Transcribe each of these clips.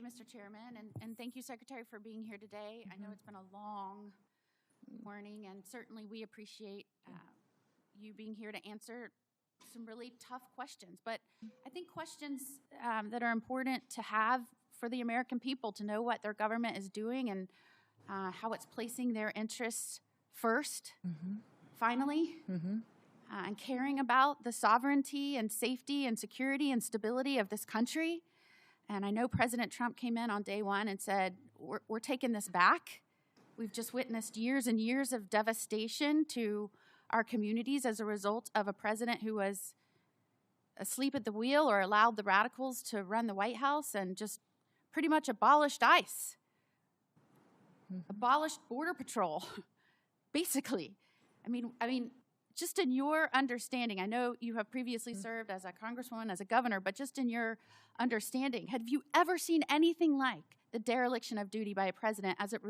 Mr. Chairman, and thank you, Secretary, for being here today. I know it's been a long morning, and certainly we appreciate you being here to answer some really tough questions. But I think questions that are important to have for the American people to know what their government is doing and how it's placing their interests first, finally, and caring about the sovereignty and safety and security and stability of this country. And I know President Trump came in on day one and said, we're taking this back. We've just witnessed years and years of devastation to our communities as a result of a president who was asleep at the wheel or allowed the radicals to run the White House and just pretty much abolished ICE, abolished Border Patrol, basically. I mean, just in your understanding, I know you have previously served as a congresswoman, as a governor, but just in your understanding, have you ever seen anything like the dereliction of duty by a president as it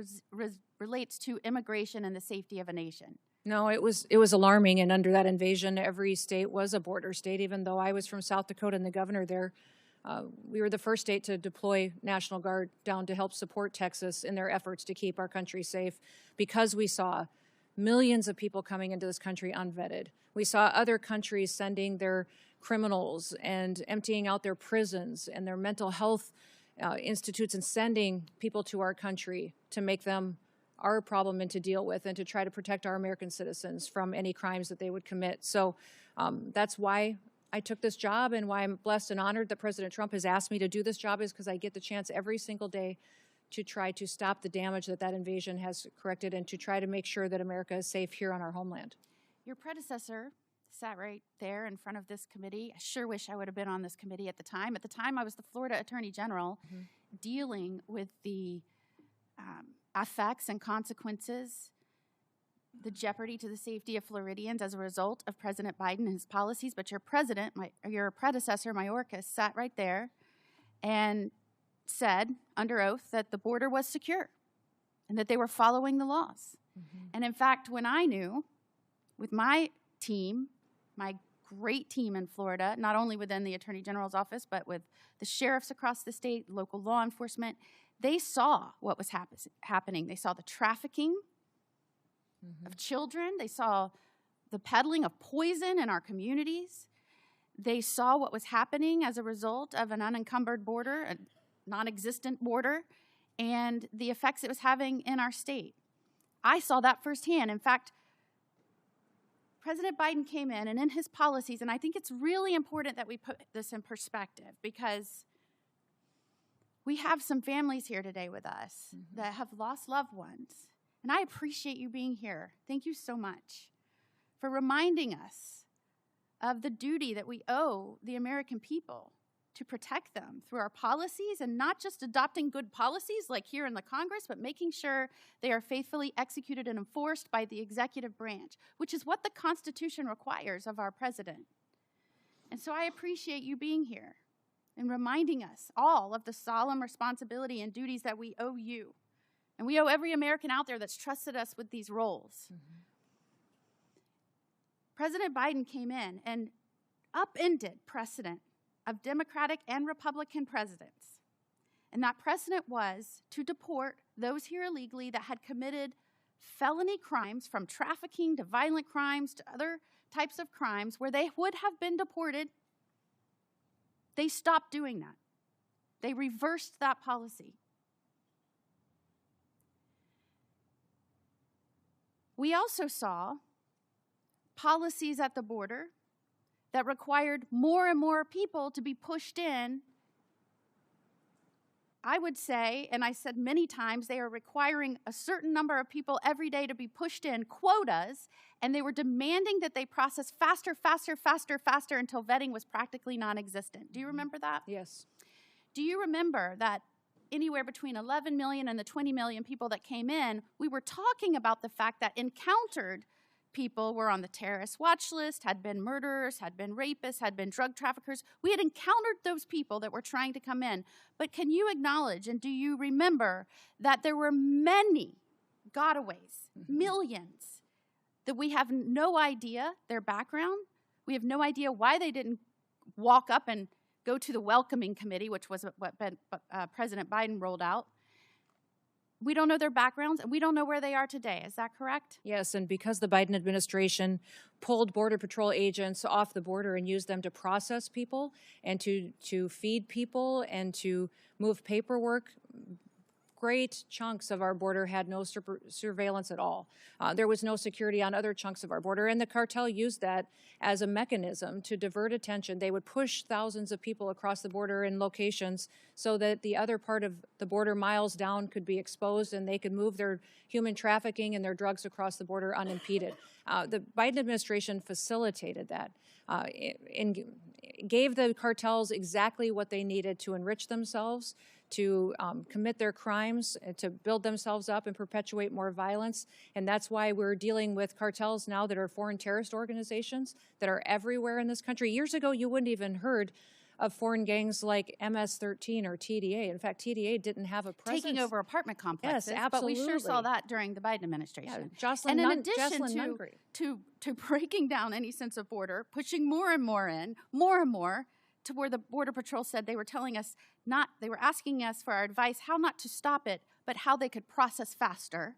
relates to immigration and the safety of a nation? No, it was alarming, and under that invasion, every state was a border state. Even though I was from South Dakota and the governor there, we were the first state to deploy National Guard down to help support Texas in their efforts to keep our country safe, because we saw millions of people coming into this country unvetted. We saw other countries sending their criminals and emptying out their prisons and their mental health institutes and sending people to our country to make them our problem and to deal with and to try to protect our American citizens from any crimes that they would commit. So that's why I took this job, and why I'm blessed and honored that President Trump has asked me to do this job, is because I get the chance every single day to try to stop the damage that invasion has corrected and to try to make sure that America is safe here on our homeland. Your predecessor sat right there in front of this committee. I sure wish I would have been on this committee at the time. At the time, I was the Florida Attorney General dealing with the effects and consequences, the jeopardy to the safety of Floridians as a result of President Biden and his policies. But your predecessor, Mayorkas, sat right there and said under oath that the border was secure and that they were following the laws. And in fact, when I knew, with my team, my great team in Florida, not only within the Attorney General's office, but with the sheriffs across the state, local law enforcement, they saw what was happening. They saw the trafficking of children. They saw the peddling of poison in our communities. They saw what was happening as a result of an unencumbered border, a non-existent border, and the effects it was having in our state. I saw that firsthand. In fact, President Biden came in, and in his policies, and I think it's really important that we put this in perspective, because we have some families here today with us that have lost loved ones. And I appreciate you being here. Thank you so much for reminding us of the duty that we owe the American people to protect them through our policies, and not just adopting good policies like here in the Congress, but making sure they are faithfully executed and enforced by the executive branch, which is what the Constitution requires of our president. And so I appreciate you being here and reminding us all of the solemn responsibility and duties that we owe you. And we owe every American out there that's trusted us with these roles. President Biden came in and upended precedent of Democratic and Republican presidents. And that precedent was to deport those here illegally that had committed felony crimes, from trafficking to violent crimes to other types of crimes where they would have been deported. They stopped doing that. They reversed that policy. We also saw policies at the border that required more and more people to be pushed in. I would say, and I said many times, they are requiring a certain number of people every day to be pushed in, quotas, and they were demanding that they process faster until vetting was practically non-existent. Do you remember that? Yes. Do you remember that anywhere between 11 million and the 20 million people that came in, we were talking about the fact that encountered people were on the terrorist watch list, had been murderers, had been rapists, had been drug traffickers. We had encountered those people that were trying to come in. But can you acknowledge, and do you remember, that there were many gotaways, millions, that we have no idea their background? We have no idea why they didn't walk up and go to the welcoming committee, which was what President Biden rolled out. We don't know their backgrounds, and we don't know where they are today. Is that correct? Yes, and because the Biden administration pulled Border Patrol agents off the border and used them to process people and to feed people and to move paperwork, great chunks of our border had no surveillance at all. There was no security on other chunks of our border, and the cartel used that as a mechanism to divert attention. They would push thousands of people across the border in locations so that the other part of the border miles down could be exposed and they could move their human trafficking and their drugs across the border unimpeded. The Biden administration facilitated that and gave the cartels exactly what they needed to enrich themselves, to commit their crimes, to build themselves up and perpetuate more violence. And that's why we're dealing with cartels now that are foreign terrorist organizations that are everywhere in this country. Years ago, you wouldn't even heard of foreign gangs like MS-13 or TDA. In fact, TDA didn't have a presence. Taking over apartment complexes. Yes, absolutely. But we sure saw that during the Biden administration. Yeah, Jocelyn and in addition Nungry. to breaking down any sense of border, pushing more and more in, more and more, to where the Border Patrol said they were telling us they were asking us for our advice how not to stop it, but how they could process faster.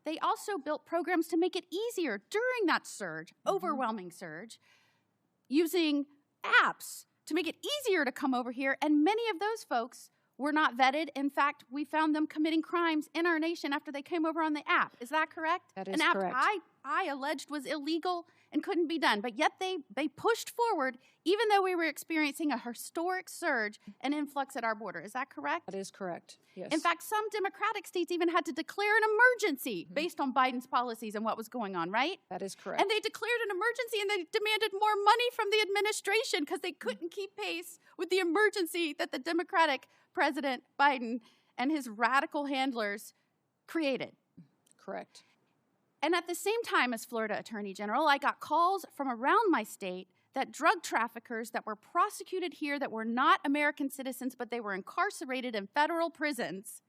They also built programs to make it easier during that surge, overwhelming surge, using apps to make it easier to come over here. And many of those folks were not vetted. In fact, we found them committing crimes in our nation after they came over on the app. Is that correct? That is An app correct. I alleged was illegal and couldn't be done, but yet they pushed forward even though we were experiencing a historic surge and influx at our border. Is that correct? That is correct, yes. In fact, some Democratic states even had to declare an emergency based on Biden's policies and what was going on, right? That is correct. And they declared an emergency and they demanded more money from the administration because they couldn't keep pace with the emergency that the Democratic President Biden and his radical handlers created. Correct. And at the same time as Florida Attorney General, I got calls from around my state that drug traffickers that were prosecuted here that were not American citizens, but they were incarcerated in federal prisons.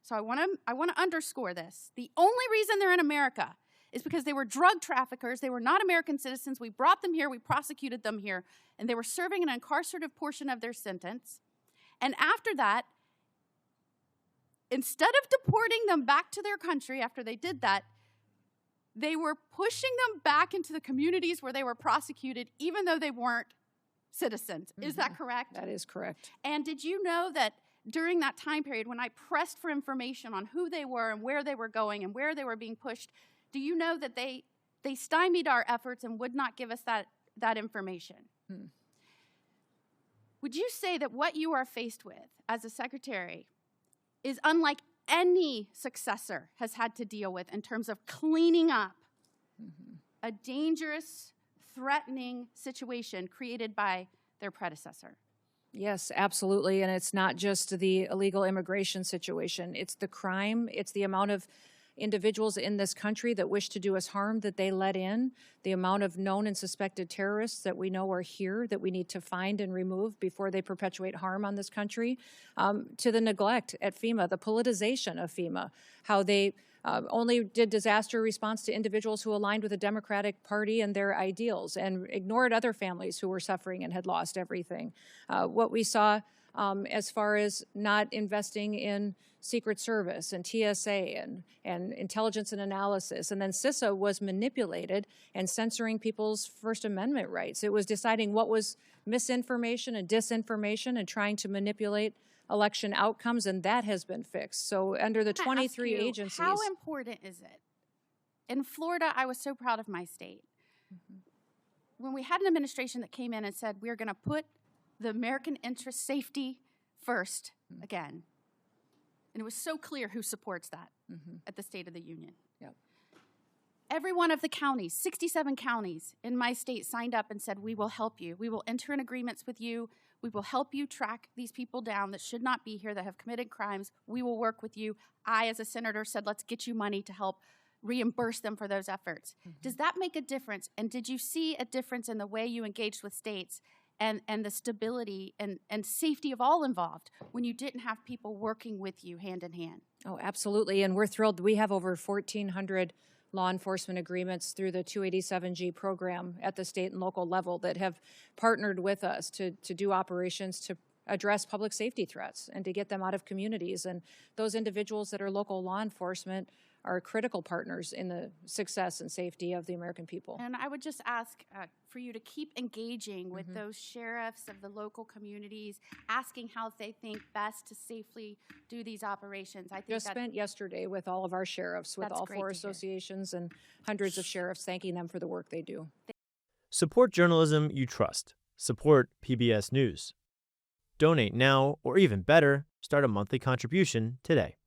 So I want to underscore this. The only reason they're in America is because they were drug traffickers. They were not American citizens. We brought them here. We prosecuted them here. And they were serving an incarcerative portion of their sentence. And after that, instead of deporting them back to their country after they did that, they were pushing them back into the communities where they were prosecuted, even though they weren't citizens. Is that correct? That is correct. And did you know that during that time period, when I pressed for information on who they were and where they were going and where they were being pushed, do you know that they stymied our efforts and would not give us that information? Would you say that what you are faced with as a secretary is unlike any successor has had to deal with in terms of cleaning up a dangerous, threatening situation created by their predecessor? Yes, absolutely. And it's not just the illegal immigration situation. It's the crime. It's the amount of individuals in this country that wish to do us harm that they let in, the amount of known and suspected terrorists that we know are here that we need to find and remove before they perpetuate harm on this country, to the neglect at FEMA, the politicization of FEMA, how they only did disaster response to individuals who aligned with the Democratic Party and their ideals and ignored other families who were suffering and had lost everything. What we saw as far as not investing in Secret Service and TSA and intelligence and analysis. And then CISA was manipulated and censoring people's First Amendment rights. It was deciding what was misinformation and disinformation and trying to manipulate election outcomes, and that has been fixed. So under the 23 agencies. How important is it? In Florida, I was so proud of my state. When we had an administration that came in and said, we're going to put the American interest safety first again. And it was so clear who supports that at the State of the Union. Yep. Every one of the counties, 67 counties in my state signed up and said, we will help you. We will enter in agreements with you. We will help you track these people down that should not be here, that have committed crimes. We will work with you. I, as a senator, said, let's get you money to help reimburse them for those efforts. Does that make a difference? And did you see a difference in the way you engaged with states and the stability and safety of all involved when you didn't have people working with you hand in hand? Oh, absolutely. And we're thrilled. We have over 1,400 law enforcement agreements through the 287G program at the state and local level that have partnered with us to do operations to address public safety threats and to get them out of communities. And those individuals that are local law enforcement are critical partners in the success and safety of the American people. And I would just ask for you to keep engaging with those sheriffs of the local communities, asking how they think best to safely do these operations. I think Just spent yesterday with all of our sheriffs, with That's all great 4 to hear. associations and hundreds of sheriffs, thanking them for the work they do. Support journalism you trust. Support PBS News. Donate now, or even better, start a monthly contribution today.